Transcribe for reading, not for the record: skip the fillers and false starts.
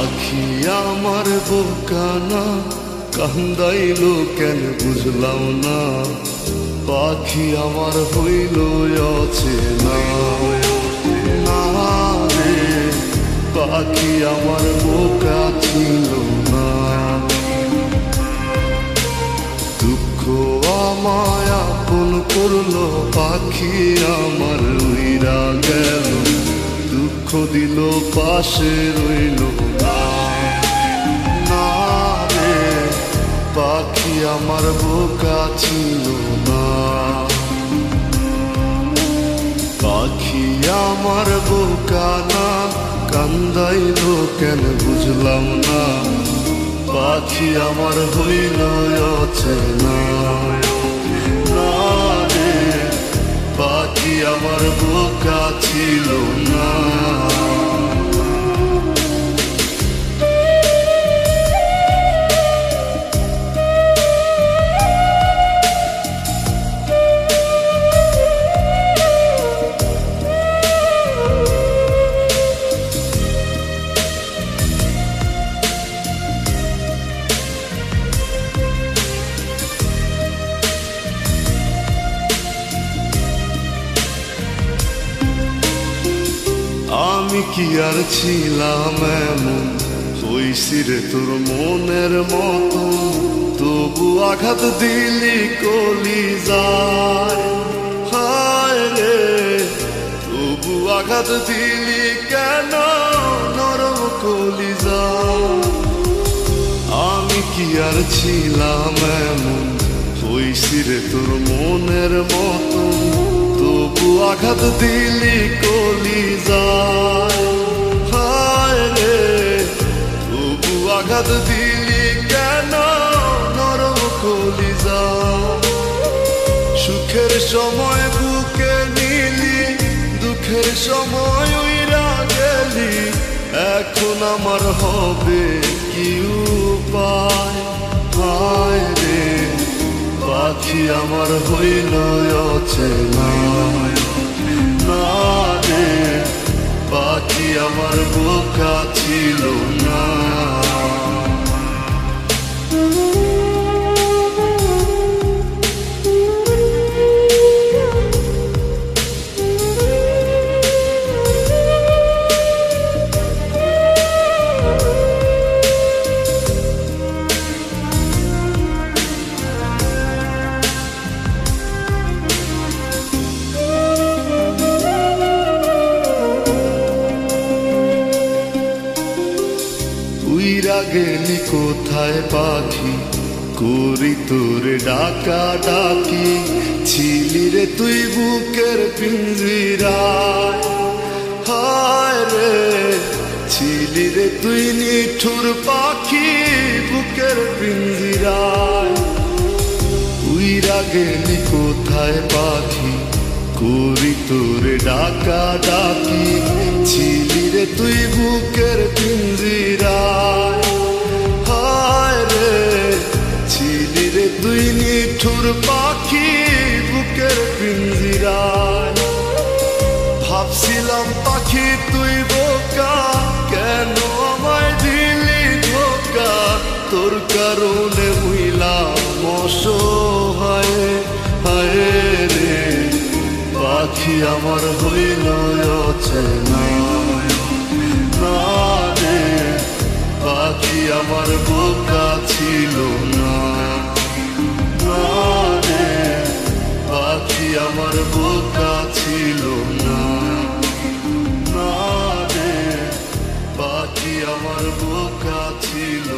পাখি আমার বোকানা কান্দাইলো কেন বুঝলাম না, পাখি আমার হইল অচেনা। না রে পাখি আমার বোকা ছিল না, দুঃখ আমায় আপন করলো, পাখি আমার উইরা গেল, দুঃখ দিল পাশে রইল না। না রে পাখি আমার বোকা ছিল না, পাখি আমার বোকা না কান্দাইলো কেন বুঝলাম না, পাখি আমার হইল অচেনা। না রে পাখি আমার বোকা ছিল না। আমি কি আর ছিলাম এমন, হইছি রে তোর মনের মতো, তবু আঘাত দিলি কলিজায়। হায় রে তবু আঘাত দিলি কেন নরম কলিজায়। আমি কি আর ছিলাম এমন, হইছি রে তোর মনের মতো, তবু আঘাত দিলি কলিজায়। হায় রে তবু আঘাত দিলি কেন নরম কলিজায়। সুখের সময় বুকে নিলি, দুঃখের সময় উইরা গেলি, এখন আমার হবে কি উপায়। হায় রে পাখি আমার হইল অচেনা। না রে পাখি আমার বোকা ছিল না। উইরা গেলি কোথায় পাখি, করি তোর ডাকা ডাকি, ছিলি রে তুই বুকের পিঞ্জিরায়। হায় রে ছিলি রে তুই নিঠুর পাখি বুকের পিঞ্জিরায়। উইরা গেলি কোথায় পাখি, করি তোর ডাকা ডাকি, ছিলি রে তুই বুকের পিঞ্জিরায়। হায় রে ছিলি রে তুই নিঠুর পাখি বুকের পিঞ্জিরায়। ভাবছিলাম পাখি তুই বোকা, কেন আমায় দিলি ধোকা, তোর কারণে হইলাম অসহায়। হায় রে পাখি আমার হইল অচেনা। না রে পাখি আমার বোকা ছিল না। না রে পাখি আমার বোকা ছিল না। না রে পাখি আমার বোকা ছিল